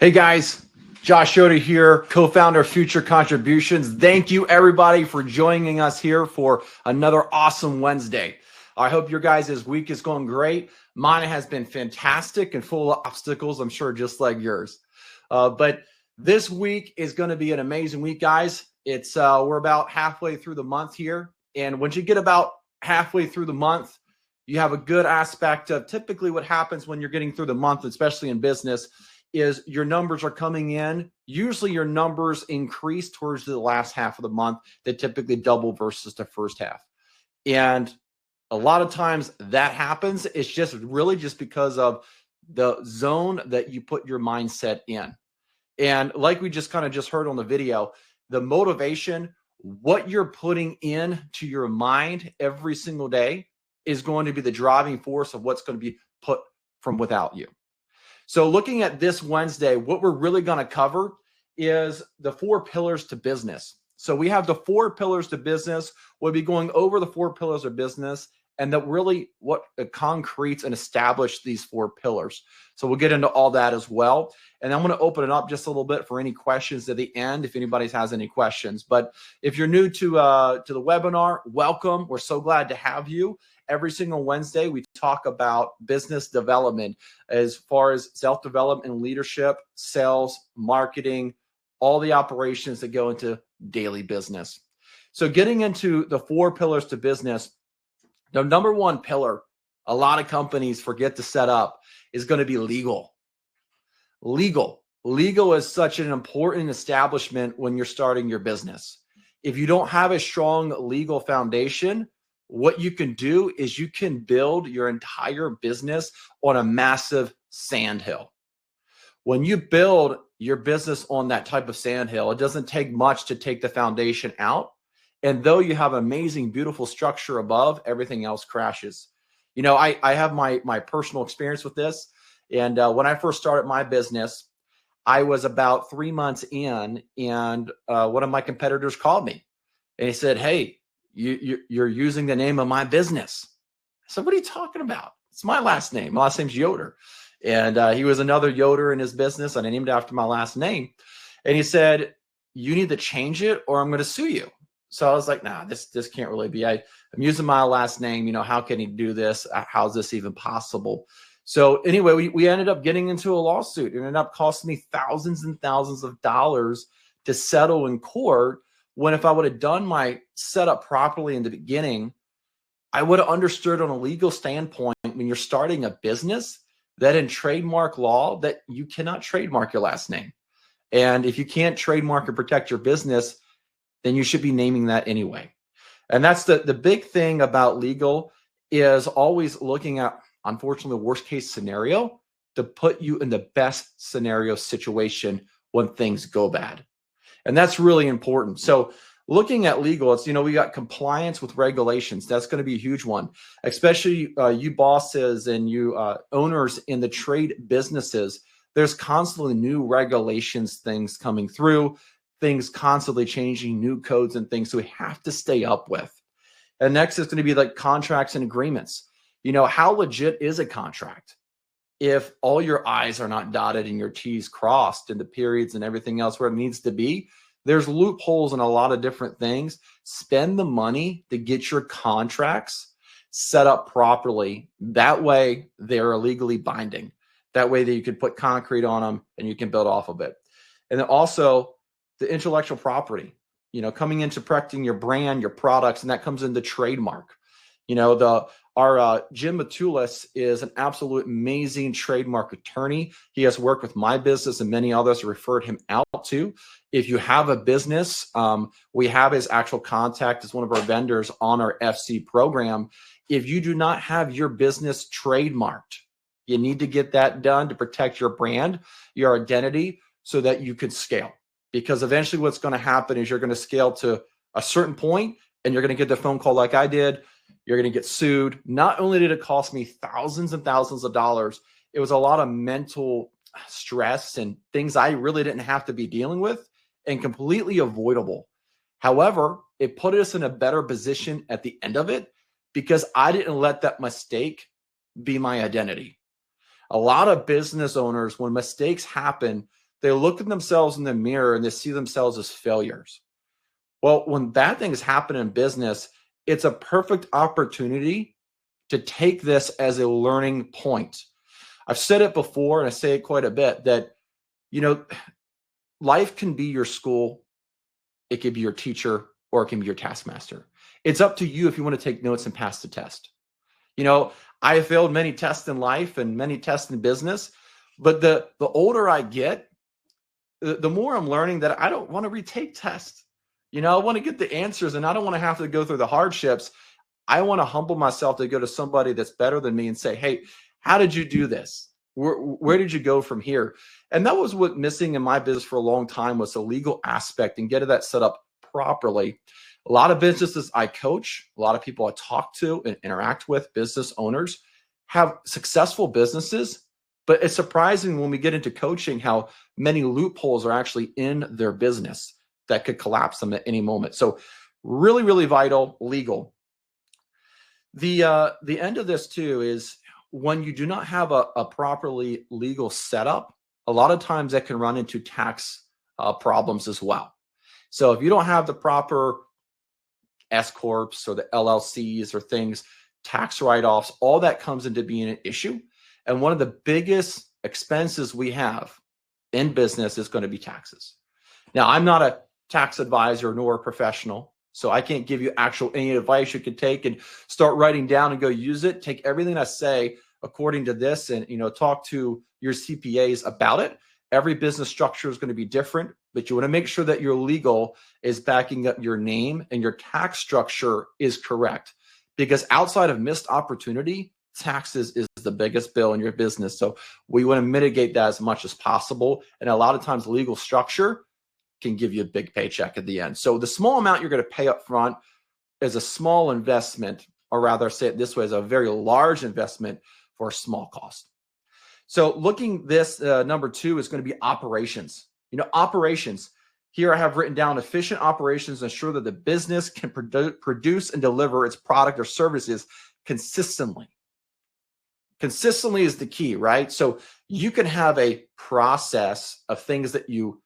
Hey guys, Josh Yoder here, co-founder of Future Contributions. Thank you everybody for joining us here for another awesome Wednesday. I hope your guys' week is going great. Mine has been fantastic and full of obstacles, I'm sure, just like yours. But this week is going to be an amazing week, guys. We're about halfway through the month here. And once you get about halfway through the month, you have a good aspect of typically what happens when you're getting through the month, especially in business, is your numbers are coming in. Usually your numbers increase towards the last half of the month. They typically double versus the first half. And a lot of times that happens. It's just really just because of the zone that you put your mindset in. And like we just heard on the video, the motivation, what you're putting in to your mind every single day is going to be the driving force of what's going to be put from without you. So looking at this Wednesday, what we're really going to cover is the 4 pillars to business. So we have the 4 pillars to business. We'll be going over the 4 pillars of business and that really what concretes and establish these 4 pillars. So we'll get into all that as well. And I'm going to open it up just a little bit for any questions at the end, if anybody has any questions. But if you're new to the webinar, welcome. We're so glad to have you. Every single Wednesday, we talk about business development as far as self-development and leadership, sales, marketing, all the operations that go into daily business. So getting into the 4 pillars to business, the number 1 pillar a lot of companies forget to set up is going to be legal. Legal is such an important establishment when you're starting your business. If you don't have a strong legal foundation, what you can do is you can build your entire business on a massive sandhill. When you build your business on that type of sandhill, it doesn't take much to take the foundation out. And though you have amazing, beautiful structure above, everything else crashes. You know, I have my personal experience with this. And when I first started my business, I was about 3 months in, and one of my competitors called me and he said, "Hey, you're using the name of my business." I said, "What are you talking about? It's my last name. My last name's Yoder." And he was another Yoder in his business, and I named it after my last name. And he said, "You need to change it or I'm going to sue you." So I was like, "Nah, this can't really be. I'm using my last name. You know, how can he do this? How's this even possible?" So anyway, we ended up getting into a lawsuit. It ended up costing me thousands and thousands of dollars to settle in court, when if I would have done my setup properly in the beginning, I would have understood on a legal standpoint when you're starting a business that in trademark law that you cannot trademark your last name. And if you can't trademark and protect your business, then you should be naming that anyway. And that's the big thing about legal, is always looking at, unfortunately, the worst case scenario to put you in the best scenario situation when things go bad. And that's really important. So looking at legal, it's, we got compliance with regulations. That's going to be a huge one, especially you bosses and you owners in the trade businesses. There's constantly new regulations, things coming through, things constantly changing, new codes and things. So we have to stay up with. And next is going to be like contracts and agreements. How legit is a contract if all your I's are not dotted and your T's crossed and the periods and everything else where it needs to be? There's loopholes in a lot of different things. Spend the money to get your contracts set up properly. That way they're legally binding. That way that you can put concrete on them and you can build off of it. And then also the intellectual property, coming into protecting your brand, your products, and that comes into trademark. Our Jim Matulis is an absolute amazing trademark attorney. He has worked with my business and many others, referred him out to. If you have a business, we have his actual contact as one of our vendors on our FC program. If you do not have your business trademarked, you need to get that done to protect your brand, your identity, so that you can scale. Because eventually what's going to happen is you're going to scale to a certain point and you're going to get the phone call like I did. You're going to get sued. Not only did it cost me thousands and thousands of dollars, it was a lot of mental stress and things I really didn't have to be dealing with and completely avoidable. However, it put us in a better position at the end of it because I didn't let that mistake be my identity. A lot of business owners, when mistakes happen, they look at themselves in the mirror and they see themselves as failures. Well, when bad things happen in business, it's a perfect opportunity to take this as a learning point. I've said it before, and I say it quite a bit, that, you know, life can be your school, it can be your teacher, or it can be your taskmaster. It's up to you if you want to take notes and pass the test. You know, I have failed many tests in life and many tests in business, but the older I get, the more I'm learning that I don't want to retake tests. You know, I want to get the answers and I don't want to have to go through the hardships. I want to humble myself to go to somebody that's better than me and say, hey, how did you do this? Where did you go from here? And that was what missing in my business for a long time, was the legal aspect and getting that set up properly. A lot of businesses I coach, a lot of people I talk to and interact with, business owners, have successful businesses, but it's surprising when we get into coaching how many loopholes are actually in their business that could collapse them at any moment. So really, really vital, legal. The end of this too is when you do not have a properly legal setup, a lot of times that can run into tax problems as well. So if you don't have the proper S corps or the LLCs or things, tax write-offs, all that comes into being an issue. And one of the biggest expenses we have in business is going to be taxes. Now, I'm not a tax advisor nor a professional, so I can't give you any advice you could take and start writing down and go use it. Take everything I say according to this and, you know, talk to your CPAs about it. Every business structure is going to be different, but you want to make sure that your legal is backing up your name and your tax structure is correct. Because outside of missed opportunity, taxes is the biggest bill in your business. So we want to mitigate that as much as possible. And a lot of times legal structure can give you a big paycheck at the end. So the small amount you're going to pay up front is a small investment, or rather say it this way, is a very large investment for a small cost. So looking this, number 2 is going to be operations. You know, operations. Here I have written down efficient operations ensure that the business can produce and deliver its product or services consistently. Consistently is the key, right? So you can have a process of things that you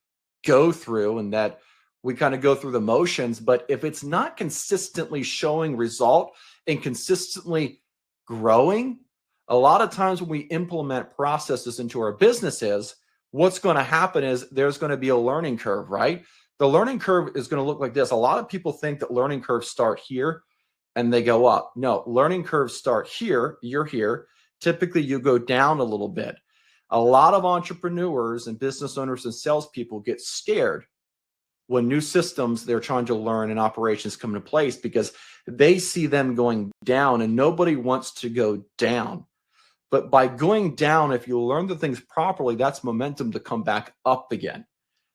go through and that we kind of go through the motions, but if it's not consistently showing result and consistently growing, a lot of times when we implement processes into our businesses, what's going to happen is there's going to be a learning curve, right? The learning curve is going to look like this. A lot of people think that learning curves start here and they go up. No, learning curves start here. You're here. Typically, you go down a little bit. A lot of entrepreneurs and business owners and salespeople get scared when new systems they're trying to learn and operations come into place because they see them going down and nobody wants to go down. But by going down, if you learn the things properly, that's momentum to come back up again.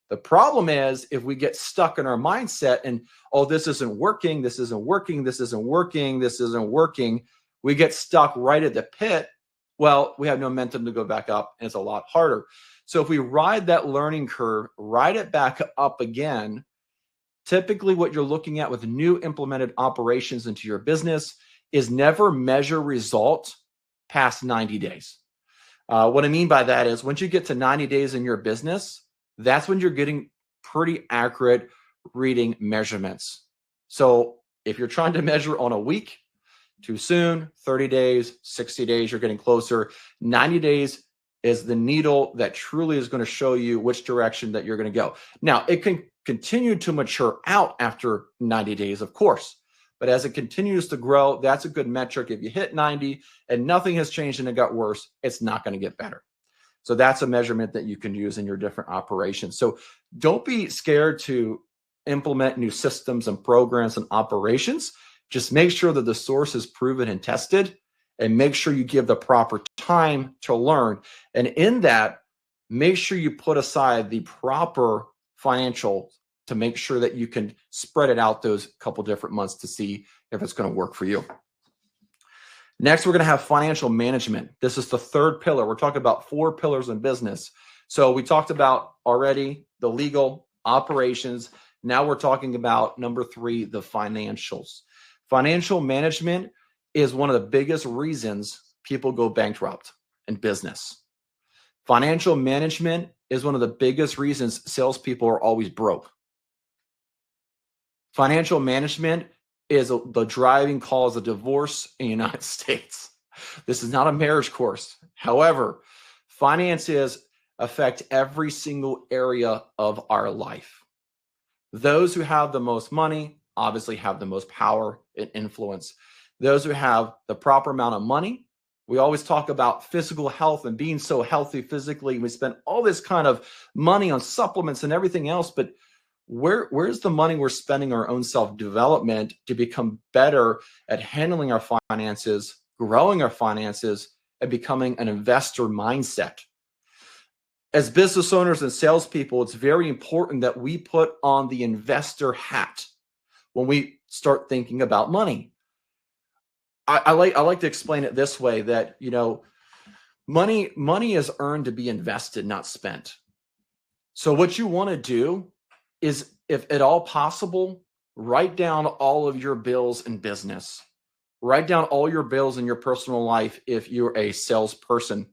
The problem is if we get stuck in our mindset and, oh, this isn't working, this isn't working, this isn't working, this isn't working, we get stuck right at the pit. Well, we have no momentum to go back up and it's a lot harder. So if we ride that learning curve, ride it back up again, typically what you're looking at with new implemented operations into your business is never measure result past 90 days. What I mean by that is once you get to 90 days in your business, that's when you're getting pretty accurate reading measurements. So if you're trying to measure on a week, too soon, 30 days, 60 days, you're getting closer. 90 days is the needle that truly is going to show you which direction that you're going to go. Now, it can continue to mature out after 90 days, of course. But as it continues to grow, that's a good metric. If you hit 90 and nothing has changed and it got worse, it's not going to get better. So that's a measurement that you can use in your different operations. So don't be scared to implement new systems and programs and operations. Just make sure that the source is proven and tested, and make sure you give the proper time to learn. And in that, make sure you put aside the proper financial to make sure that you can spread it out those couple different months to see if it's going to work for you. Next, we're going to have financial management. This is the third pillar. We're talking about 4 pillars in business. So we talked about already the legal operations. Now we're talking about number 3, the financials. Financial management is one of the biggest reasons people go bankrupt in business. Financial management is one of the biggest reasons salespeople are always broke. Financial management is the driving cause of divorce in the United States. This is not a marriage course. However, finances affect every single area of our life. Those who have the most money obviously have the most power and influence. Those who have the proper amount of money, we always talk about physical health and being so healthy physically. We spend all this kind of money on supplements and everything else, but where's the money we're spending on our own self-development to become better at handling our finances, growing our finances, and becoming an investor mindset? As business owners and salespeople, it's very important that we put on the investor hat when we start thinking about money. I like to explain it this way, that money is earned to be invested, not spent. So what you want to do is, if at all possible, write down all of your bills in business. Write down all your bills in your personal life if you're a salesperson.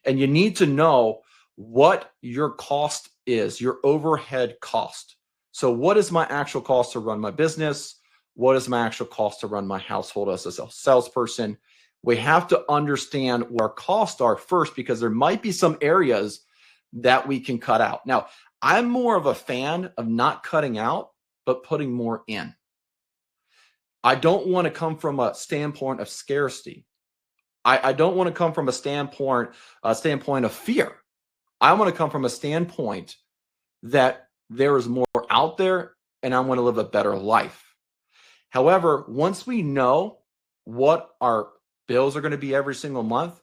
And you need to know what your cost is, your overhead cost. So what is my actual cost to run my business? What is my actual cost to run my household as a salesperson? We have to understand what our costs are first, because there might be some areas that we can cut out. Now, I'm more of a fan of not cutting out, but putting more in. I don't want to come from a standpoint of scarcity. I don't want to come from a standpoint of fear. I want to come from a standpoint that there is more out there and I want to live a better life. However, once we know what our bills are going to be every single month,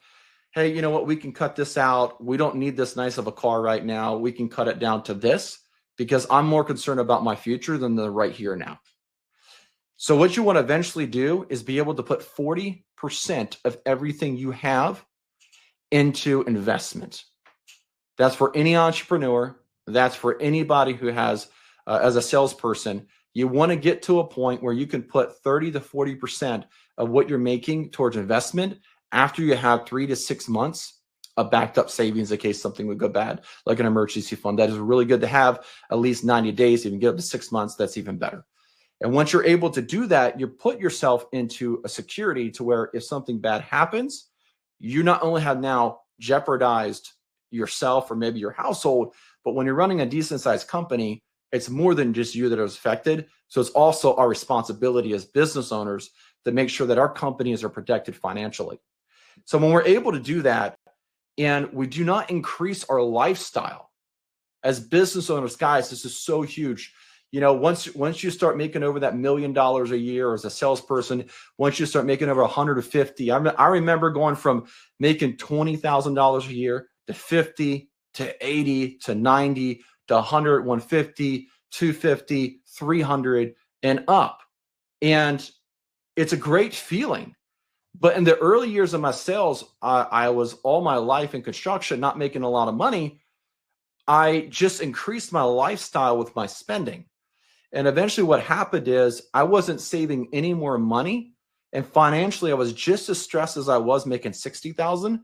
hey, you know what? We can cut this out. We don't need this nice of a car right now. We can cut it down to this, because I'm more concerned about my future than the right here now. So what you want to eventually do is be able to put 40% of everything you have into investment. That's for any entrepreneur. That's for anybody who has, as a salesperson, you want to get to a point where you can put 30 to 40% of what you're making towards investment after you have 3 to 6 months of backed up savings in case something would go bad, like an emergency fund. That is really good to have at least 90 days. If you can get up to 6 months, that's even better. And once you're able to do that, you put yourself into a security to where if something bad happens, you not only have now jeopardized yourself or maybe your household, but when you're running a decent sized company, it's more than just you that is affected. So it's also our responsibility as business owners to make sure that our companies are protected financially. So when we're able to do that, and we do not increase our lifestyle as business owners, guys, this is so huge. Once you start making over that $1 million a year as a salesperson, once you start making over 150, I remember going from making $20,000 a year to 50 to 80 to 90 to 100, 150, 250, 300 and up. And it's a great feeling. But in the early years of my sales, I was all my life in construction, not making a lot of money. I just increased my lifestyle with my spending. And eventually what happened is I wasn't saving any more money. And financially, I was just as stressed as I was making $60,000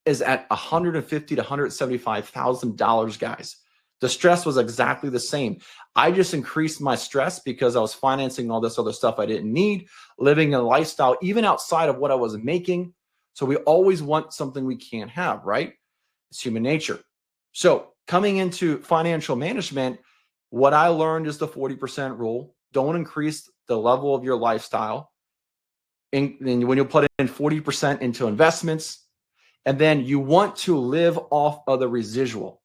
is at $150,000 to $175,000, guys. The stress was exactly the same. I just increased my stress because I was financing all this other stuff I didn't need, living a lifestyle even outside of what I was making. So we always want something we can't have, right? It's human nature. So coming into financial management, what I learned is the 40% rule. Don't increase the level of your lifestyle. And when you put in 40% into investments, and then you want to live off of the residual.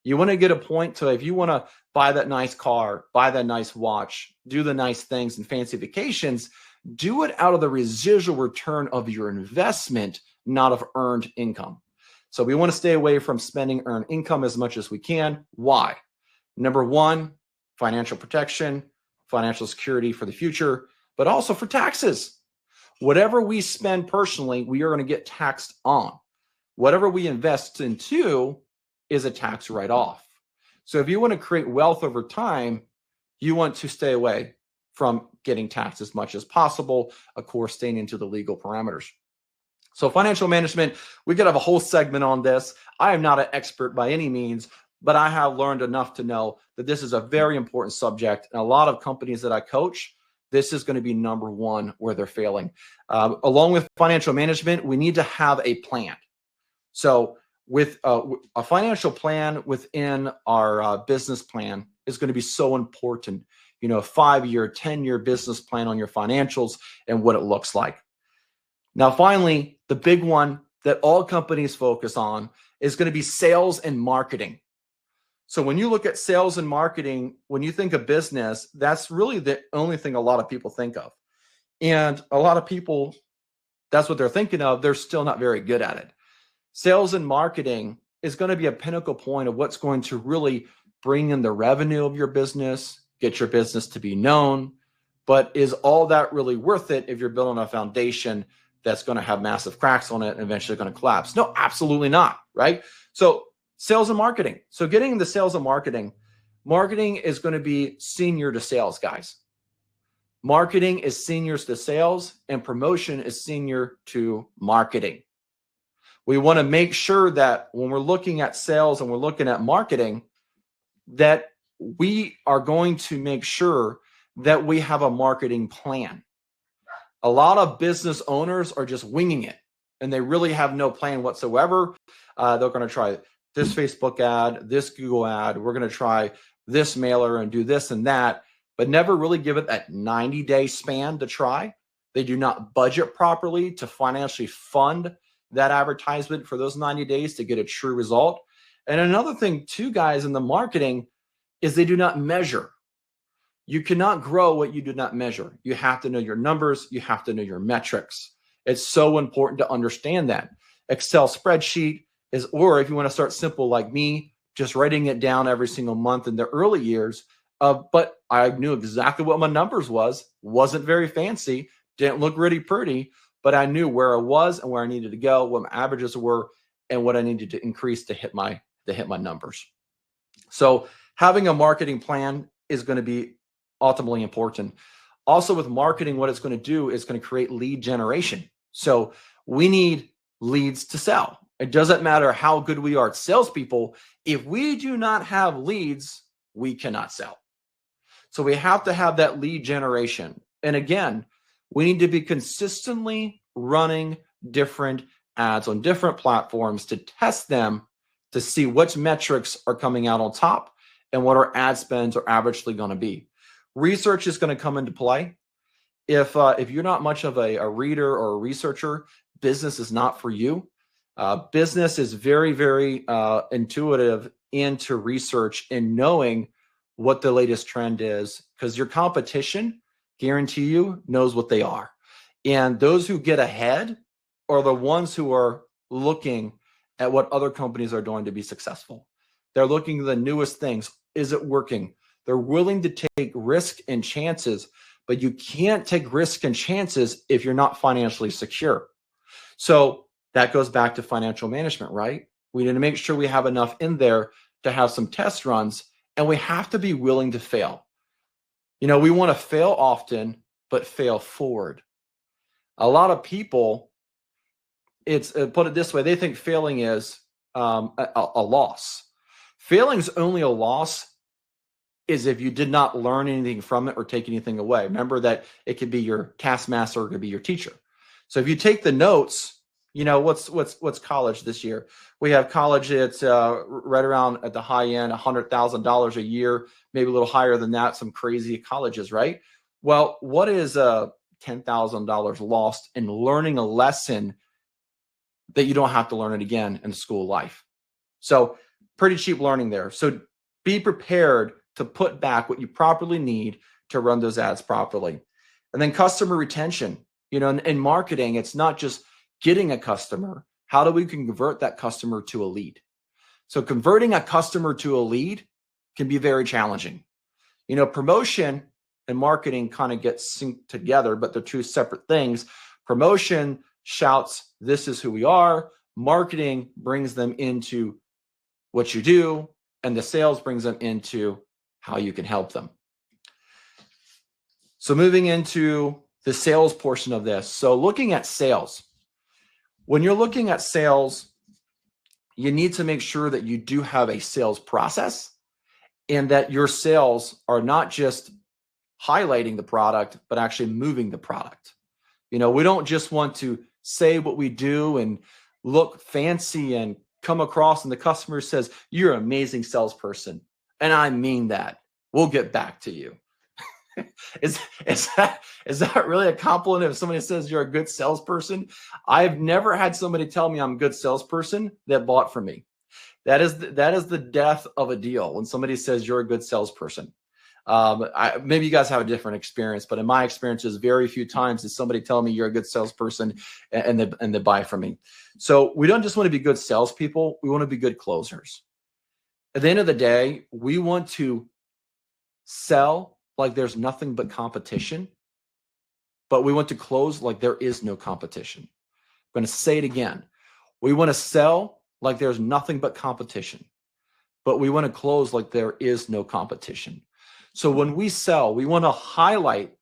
You want to get a point to, if you want to buy that nice car, buy that nice watch, do the nice things and fancy vacations, do it out of the residual return of your investment, not of earned income. So we want to stay away from spending earned income as much as we can. Why? Number one, financial protection, financial security for the future, but also for taxes. Whatever we spend personally, we are going to get taxed on. Whatever we invest into is a tax write-off. So if you want to create wealth over time, you want to stay away from getting taxed as much as possible, of course, staying into the legal parameters. So financial management, we could have a whole segment on this. I am not an expert by any means, but I have learned enough to know that this is a very important subject. And a lot of companies that I coach, this is going to be number one where they're failing. Along with financial management, we need to have a plan. So with a financial plan within our business plan is going to be so important. You know, a 5-year, 10-year business plan on your financials and what it looks like. Now, finally, the big one that all companies focus on is going to be sales and marketing. So when you look at sales and marketing, when you think of business, that's really the only thing a lot of people think of. And a lot of people, that's what they're thinking of. They're still not very good at it. Sales and marketing is going to be a pinnacle point of what's going to really bring in the revenue of your business, get your business to be known. But is all that really worth it if you're building a foundation that's going to have massive cracks on it and eventually going to collapse? No, absolutely not, right? So sales and marketing. So getting into sales and marketing is going to be senior to sales, guys. Marketing is seniors to sales, and promotion is senior to marketing. We want to make sure that when we're looking at sales and we're looking at marketing, that we are going to make sure that we have a marketing plan. A lot of business owners are just winging it, and they really have no plan whatsoever. They're going to try this Facebook ad, this Google ad. We're going to try this mailer and do this and that, but never really give it that 90-day span to try. They do not budget properly to financially fund that advertisement for those 90 days to get a true result. And another thing too, guys, in the marketing is they do not measure. You cannot grow what you do not measure. You have to know your numbers. You have to know your metrics. It's so important to understand that. Excel spreadsheet is, or if you want to start simple like me, just writing it down every single month in the early years. But I knew exactly what my numbers wasn't very fancy, didn't look really pretty, but I knew where I was and where I needed to go, what my averages were, and what I needed to increase to hit my numbers. So having a marketing plan is going to be ultimately important. Also with marketing, what it's going to do is going to create lead generation. So we need leads to sell. It doesn't matter how good we are at salespeople. If we do not have leads, we cannot sell. So we have to have that lead generation. And again, we need to be consistently running different ads on different platforms to test them to see which metrics are coming out on top and what our ad spends are averagely going to be. Research is going to come into play. If you're not much of a reader or a researcher, business is not for you. Business is very, very intuitive into research and knowing what the latest trend is, because your competition, guarantee you, knows what they are. And those who get ahead are the ones who are looking at what other companies are doing to be successful. They're looking at the newest things. Is it working? They're willing to take risk and chances, but you can't take risk and chances if you're not financially secure. So that goes back to financial management, right? We need to make sure we have enough in there to have some test runs, and we have to be willing to fail. You know, we want to fail often, but fail forward. A lot of people, it's put it this way, they think failing is a loss. Failing's only a loss is if you did not learn anything from it or take anything away. Remember that it could be your taskmaster, or it could be your teacher. So if you take the notes, you know, what's college this year? We have college, it's right around at the high end, $100,000 a year, maybe a little higher than that, some crazy colleges, right? Well, what is $10,000 lost in learning a lesson that you don't have to learn it again in school life? So pretty cheap learning there. So be prepared to put back what you properly need to run those ads properly. And then customer retention. You know, in marketing, it's not just getting a customer. How do we convert that customer to a lead? So converting a customer to a lead can be very challenging. You know, promotion and marketing kind of get synced together, but they're two separate things. Promotion shouts, this is who we are. Marketing brings them into what you do, and the sales brings them into how you can help them. So moving into the sales portion of this. So looking at sales, when you're looking at sales, you need to make sure that you do have a sales process and that your sales are not just highlighting the product, but actually moving the product. We don't just want to say what we do and look fancy and come across and the customer says, "You're an amazing salesperson." And I mean that. We'll get back to you. Is that really a compliment if somebody says you're a good salesperson? I've never had somebody tell me I'm a good salesperson that bought from me. That is the death of a deal when somebody says you're a good salesperson. Maybe you guys have a different experience, but in my experiences, very few times did somebody tell me you're a good salesperson and they buy from me. So we don't just want to be good salespeople. We want to be good closers. At the end of the day, we want to sell like there's nothing but competition, but we want to close like there is no competition. I'm going to say it again. We want to sell like there's nothing but competition, but we want to close like there is no competition. So when we sell, we want to highlight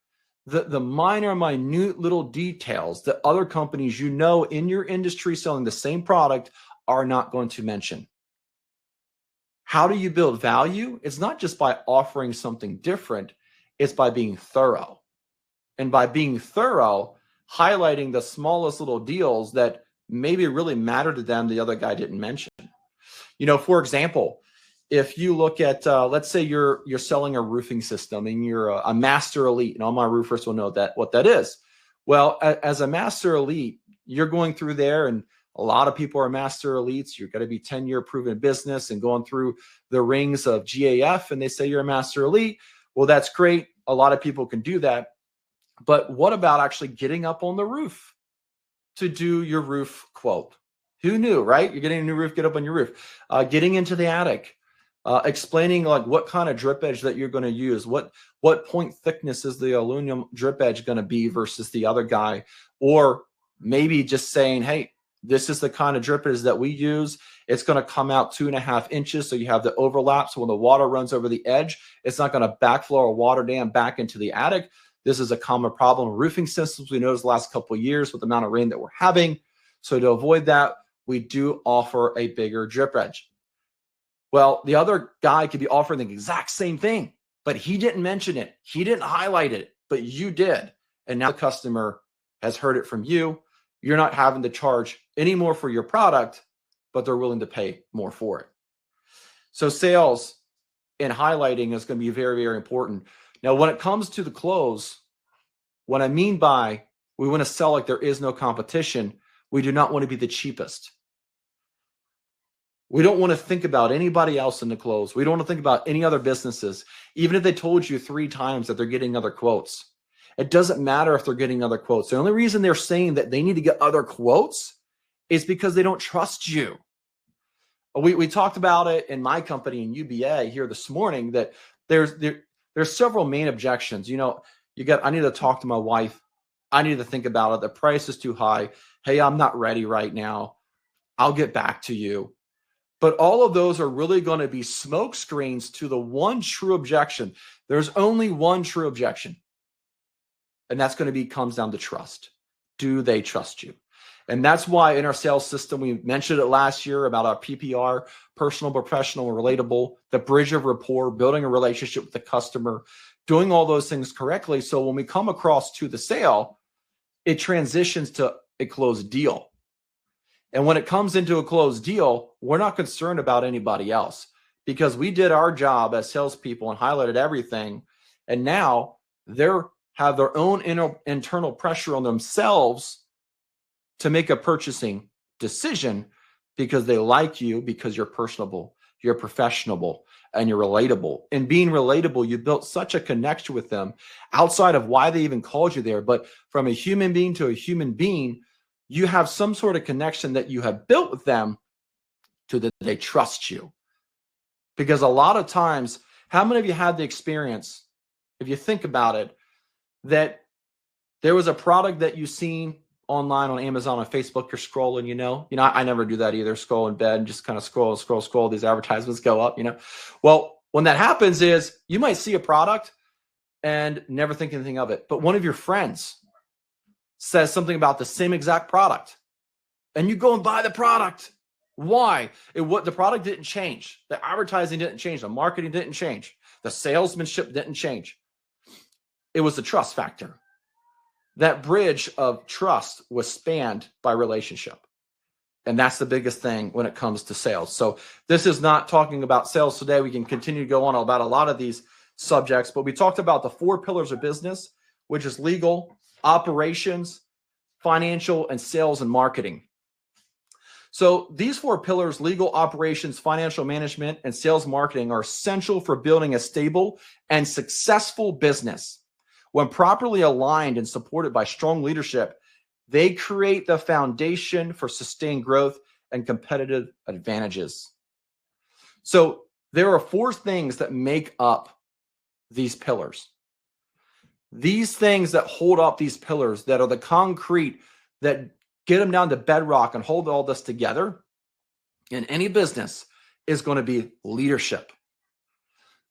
the minute little details that other companies in your industry selling the same product are not going to mention. How do you build value? It's not just by offering something different. It's by being thorough. And by being thorough, highlighting the smallest little deals that maybe really matter to them the other guy didn't mention. For example, if you look at, let's say you're selling a roofing system and you're a master elite, and all my roofers will know what that is. Well, as a master elite, you're going through there, and a lot of people are master elites. You're going to be 10-year proven business and going through the rings of GAF, and they say you're a master elite. Well, that's great. A lot of people can do that. But what about actually getting up on the roof to do your roof quote? Who knew, right? You're getting a new roof, get up on your roof. Getting into the attic. Explaining like what kind of drip edge that you're going to use, what point thickness is the aluminum drip edge going to be versus the other guy, or maybe just saying, hey, this is the kind of drip edge that we use. It's going to come out 2.5 inches, so you have the overlap. So when the water runs over the edge, it's not going to backflow or water dam back into the attic. This is a common problem in roofing systems we noticed the last couple of years with the amount of rain that we're having. So to avoid that, we do offer a bigger drip edge. Well, the other guy could be offering the exact same thing, but he didn't mention it. He didn't highlight it, but you did. And now the customer has heard it from you. You're not having to charge any more for your product, but they're willing to pay more for it. So sales and highlighting is going to be very, very important. Now, when it comes to the close, what I mean by we want to sell like there is no competition, we do not want to be the cheapest. We don't want to think about anybody else in the close. We don't want to think about any other businesses, even if they told you 3 times that they're getting other quotes. It doesn't matter if they're getting other quotes. The only reason they're saying that they need to get other quotes is because they don't trust you. We talked about it in my company in UBA here this morning that there's several main objections. I need to talk to my wife. I need to think about it. The price is too high. Hey, I'm not ready right now. I'll get back to you. But all of those are really going to be smoke screens to the one true objection. There's only one true objection. And that's going to comes down to trust. Do they trust you? And that's why in our sales system, we mentioned it last year about our PPR, personal, professional, and relatable, the bridge of rapport, building a relationship with the customer, doing all those things correctly. So when we come across to the sale, it transitions to a closed deal. And when it comes into a closed deal, we're not concerned about anybody else because we did our job as salespeople and highlighted everything. And now they have their own internal pressure on themselves to make a purchasing decision because they like you, because you're personable, you're professional, and you're relatable. And being relatable, you built such a connection with them outside of why they even called you there. But from a human being to a human being, you have some sort of connection that you have built with them to that they trust you. Because a lot of times, how many of you had the experience, if you think about it, that there was a product that you seen online on Amazon, on Facebook, you're scrolling, I never do that either, scroll in bed and just kind of scroll, these advertisements go up, Well, when that happens is you might see a product and never think anything of it. But one of your friends says something about the same exact product and you go and buy the product Why? The product didn't change. The advertising didn't change. The marketing didn't change. The salesmanship didn't change. It was the trust factor. That bridge of trust was spanned by relationship. And that's the biggest thing when it comes to sales. So this is not talking about sales today. We can continue to go on about a lot of these subjects, but we talked about the 4 pillars of business, which is legal, operations, financial, and sales and marketing. So these 4 pillars, legal, operations, financial management, and sales marketing, are essential for building a stable and successful business. When properly aligned and supported by strong leadership, they create the foundation for sustained growth and competitive advantages. So there are 4 things that make up these pillars. These things that hold up these pillars, that are the concrete that get them down to bedrock and hold all this together in any business, is going to be leadership.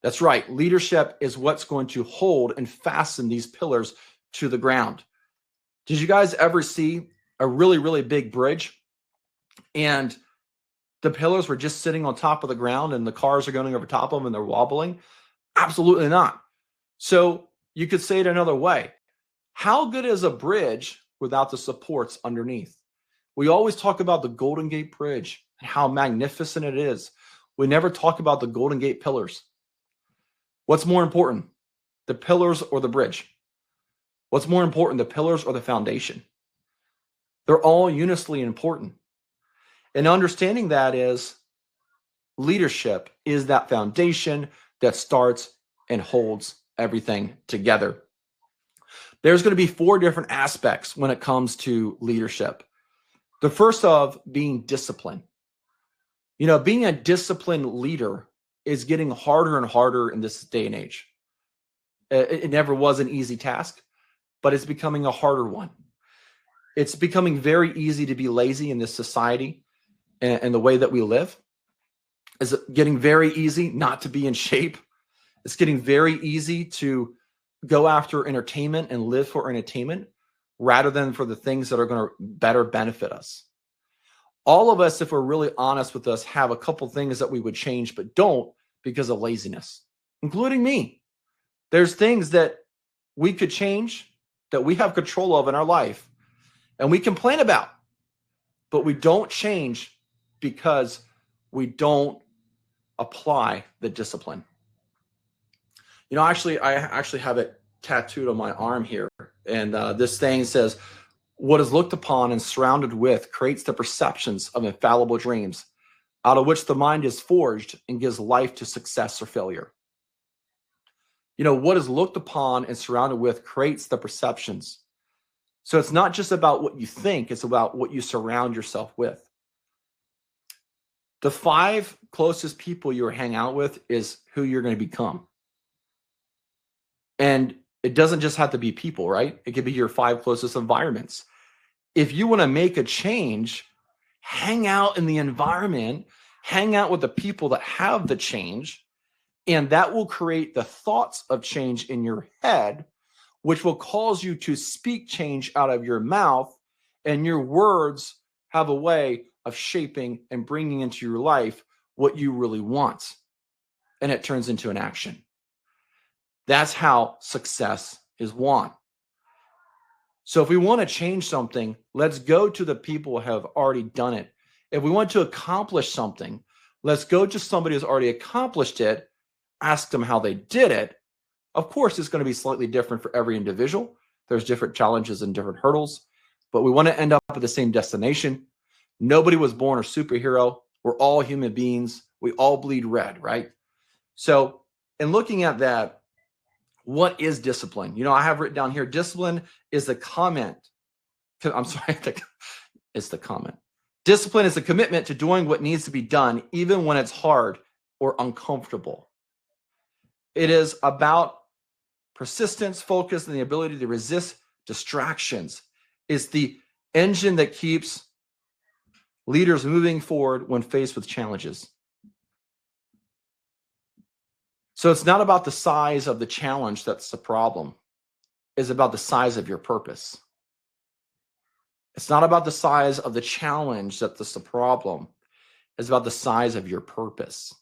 That's right. Leadership is what's going to hold and fasten these pillars to the ground. Did you guys ever see a really, really big bridge and the pillars were just sitting on top of the ground and the cars are going over top of them and they're wobbling? Absolutely not. So you could say it another way. How good is a bridge without the supports underneath? We always talk about the Golden Gate Bridge and how magnificent it is. We never talk about the Golden Gate pillars. What's more important, the pillars or the bridge? What's more important, the pillars or the foundation? They're all uniously important. And understanding that is leadership is that foundation that starts and holds everything together. There's going to be 4 different aspects when it comes to leadership. The first of being discipline. You know, being a disciplined leader is getting harder and harder in this day and age. It never was an easy task, but it's becoming a harder one. It's becoming very easy to be lazy in this society and the way that we live. It's getting very easy not to be in shape. It's getting very easy to go after entertainment and live for entertainment rather than for the things that are going to better benefit us. All of us, if we're really honest with us, have a couple things that we would change, but don't because of laziness, including me. There's things that we could change that we have control of in our life and we complain about, but we don't change because we don't apply the discipline. You know, I actually have it tattooed on my arm here. And this thing says, what is looked upon and surrounded with creates the perceptions of infallible dreams, out of which the mind is forged and gives life to success or failure. You know, what is looked upon and surrounded with creates the perceptions. So it's not just about what you think, it's about what you surround yourself with. The 5 closest people you hang out with is who you're going to become. And it doesn't just have to be people, right? It could be your 5 closest environments. If you want to make a change, hang out in the environment, hang out with the people that have the change, and that will create the thoughts of change in your head, which will cause you to speak change out of your mouth, and your words have a way of shaping and bringing into your life what you really want, and it turns into an action. That's how success is won. So if we want to change something, let's go to the people who have already done it. If we want to accomplish something, let's go to somebody who's already accomplished it, ask them how they did it. Of course, it's going to be slightly different for every individual. There's different challenges and different hurdles, but we want to end up at the same destination. Nobody was born a superhero. We're all human beings. We all bleed red, right? So in looking at that, what is discipline? You know, I have written down here, discipline is the comment. I'm sorry, it's the comment. Discipline is a commitment to doing what needs to be done, even when it's hard or uncomfortable. It is about persistence, focus, and the ability to resist distractions. It's the engine that keeps leaders moving forward when faced with challenges. So it's not about the size of the challenge that's the problem. It's about the size of your purpose. It's not about the size of the challenge that's the problem. It's about the size of your purpose.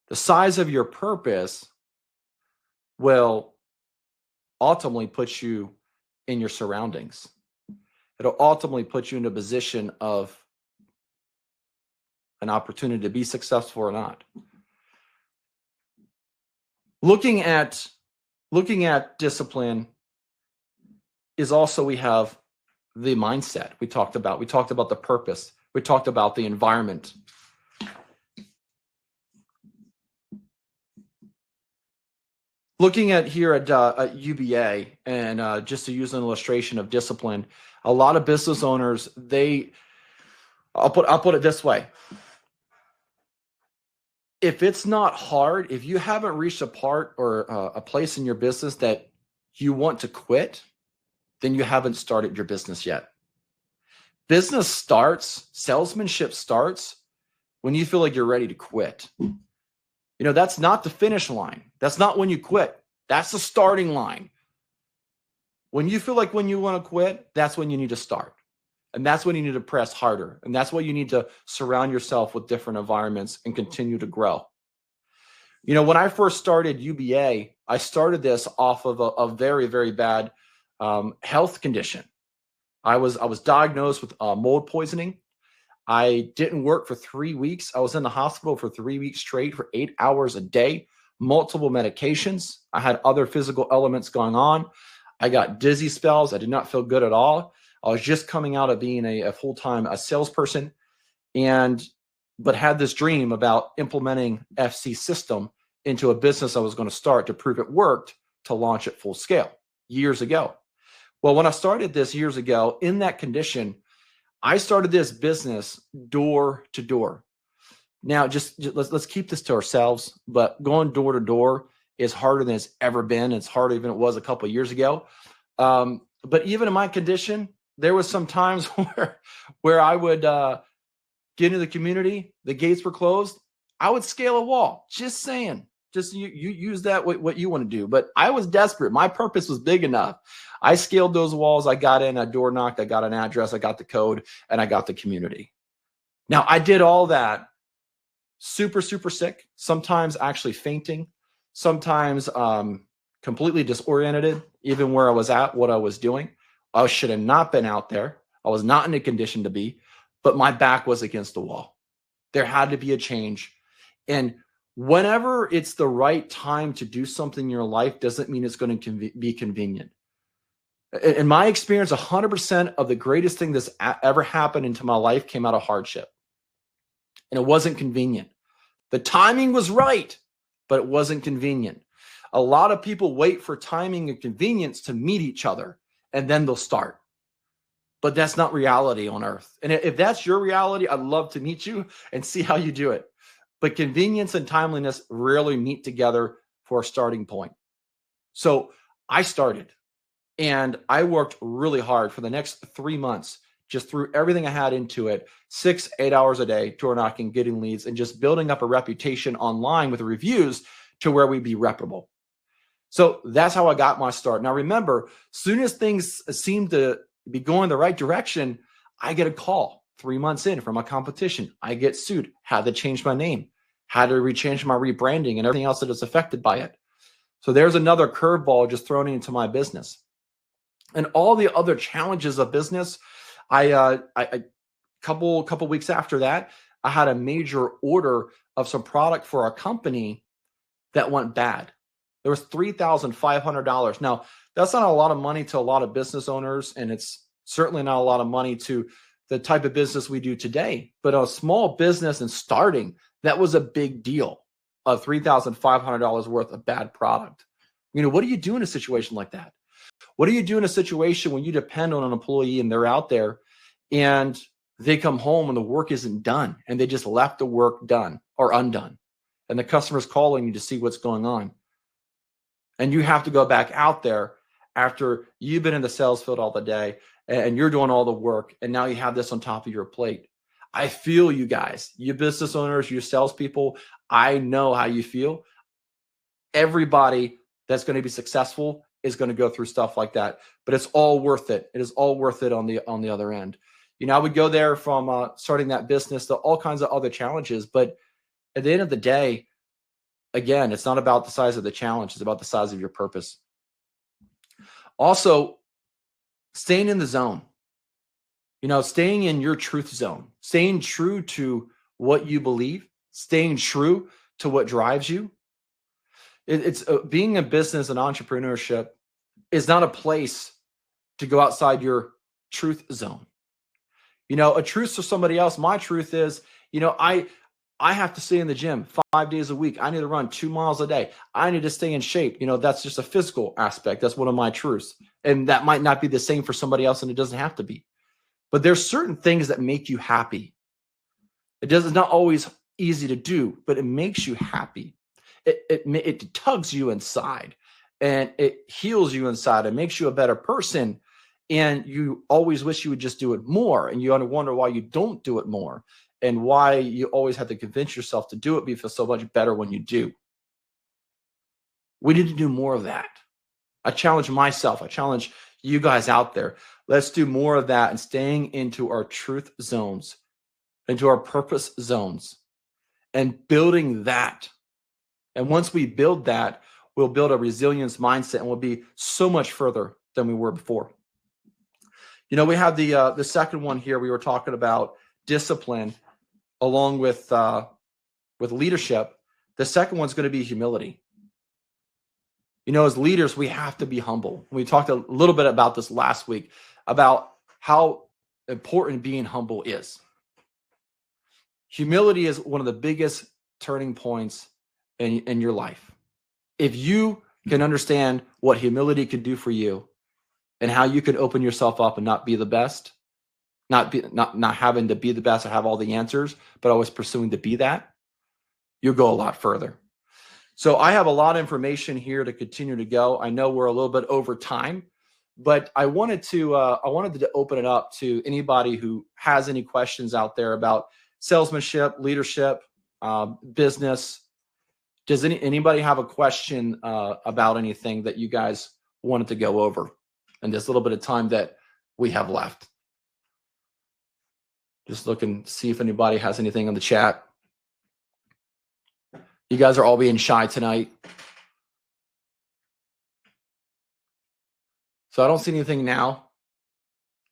The size of your purpose will ultimately put you in your surroundings. It'll ultimately put you in a position of an opportunity to be successful or not. Looking at discipline is also, we have the mindset we talked about. We talked about the purpose. We talked about the environment. Looking at here at UBA, and just to use an illustration of discipline, a lot of business owners, I'll put it this way. If it's not hard, if you haven't reached a part or a place in your business that you want to quit, then you haven't started your business yet. Business starts, salesmanship starts when you feel like you're ready to quit. That's not the finish line. That's not when you quit. That's the starting line. When you feel like when you want to quit, that's when you need to start. And that's when you need to press harder. And that's why you need to surround yourself with different environments and continue to grow. When I first started UBA, I started this off of a very, very bad health condition. I was diagnosed with mold poisoning. I didn't work for 3 weeks. I was in the hospital for 3 weeks straight for 8 hours a day, multiple medications. I had other physical elements going on. I got dizzy spells. I did not feel good at all. I was just coming out of being a full-time salesperson, but had this dream about implementing FC system into a business I was going to start to prove it worked, to launch it full scale years ago. Well, when I started this years ago in that condition, I started this business door to door. Now, just let's keep this to ourselves, but going door to door is harder than it's ever been. It's harder than it was a couple of years ago. But even in my condition, there was some times where I would get into the community, the gates were closed, I would scale a wall. Just saying. Just you use that what you want to do. But I was desperate. My purpose was big enough. I scaled those walls. I got in, I door knocked, I got an address, I got the code, and I got the community. Now, I did all that super, super sick, sometimes actually fainting, sometimes completely disoriented, even where I was at, what I was doing. I should have not been out there. I was not in a condition to be, but my back was against the wall. There had to be a change. And whenever it's the right time to do something in your life doesn't mean it's going to be convenient. In my experience, 100% of the greatest thing that's ever happened into my life came out of hardship. And it wasn't convenient. The timing was right, but it wasn't convenient. A lot of people wait for timing and convenience to meet each other, and then they'll start. But that's not reality on earth. And if that's your reality, I'd love to meet you and see how you do it. But convenience and timeliness rarely meet together for a starting point. So I started, and I worked really hard for the next 3 months, just threw everything I had into it, 6-8 hours a day, door knocking, getting leads, and just building up a reputation online with reviews to where we'd be reputable. So that's how I got my start. Now remember, soon as things seem to be going the right direction, I get a call 3 months in from a competition. I get sued, had to change my name, had to rechange my rebranding and everything else that is affected by it. So there's another curveball just thrown into my business. And all the other challenges of business, a couple weeks after that, I had a major order of some product for a company that went bad. There was $3,500. Now, that's not a lot of money to a lot of business owners, and it's certainly not a lot of money to the type of business we do today. But a small business and starting, that was a big deal, of $3,500 worth of bad product. What do you do in a situation like that? What do you do in a situation when you depend on an employee and they're out there and they come home and the work isn't done and they just left the work done or undone, and the customer's calling you to see what's going on? And you have to go back out there after you've been in the sales field all the day and you're doing all the work, and now you have this on top of your plate. I feel you guys, you business owners, you salespeople. I know how you feel. Everybody that's going to be successful is going to go through stuff like that, but it's all worth it. It is all worth it on the other end. I would go there from starting that business to all kinds of other challenges. But at the end of the day, again, it's not about the size of the challenge. It's about the size of your purpose. Also, staying in the zone, staying in your truth zone, staying true to what you believe, staying true to what drives you. It's being in business and entrepreneurship is not a place to go outside your truth zone. A truth to somebody else. My truth is, I have to stay in the gym 5 days a week. I need to run 2 miles a day. I need to stay in shape. That's just a physical aspect. That's one of my truths. And that might not be the same for somebody else, and it doesn't have to be. But there's certain things that make you happy. It's not always easy to do, but it makes you happy. It tugs you inside, and it heals you inside. It makes you a better person. And you always wish you would just do it more. And you wonder why you don't do it more, and why you always have to convince yourself to do it, but you feel so much better when you do. We need to do more of that. I challenge myself. I challenge you guys out there. Let's do more of that and staying into our truth zones, into our purpose zones, and building that. And once we build that, we'll build a resilience mindset, and we'll be so much further than we were before. We have the second one here. We were talking about discipline along with leadership. The second one's going to be humility. As leaders, we have to be humble. We talked a little bit about this last week, about how important being humble is. Humility is one of the biggest turning points in your life. If you can understand what humility can do for you, and how you can open yourself up and not be the best, not having to be the best or have all the answers, but always pursuing to be that, you'll go a lot further. So I have a lot of information here to continue to go. I know we're a little bit over time, but I wanted to open it up to anybody who has any questions out there about salesmanship, leadership, business. Does anybody have a question about anything that you guys wanted to go over in this little bit of time that we have left? Just looking to see if anybody has anything in the chat. You guys are all being shy tonight. So I don't see anything now.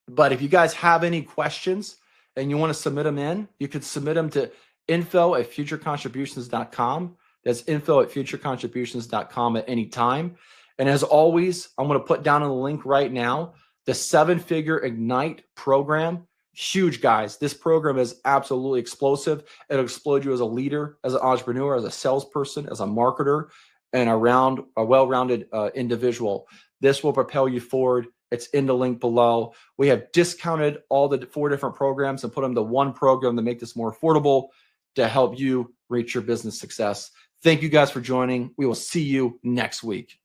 But if you guys have any questions and you want to submit them in, you could submit them to info@futurecontributions.com. That's info@futurecontributions.com at any time. And as always, I'm going to put down in the link right now the 7-Figure Ignite program. Huge, guys. This program is absolutely explosive. It'll explode you as a leader, as an entrepreneur, as a salesperson, as a marketer, and a well-rounded individual. This will propel you forward. It's in the link below. We have discounted all the 4 different programs and put them to one program to make this more affordable to help you reach your business success. Thank you guys for joining. We will see you next week.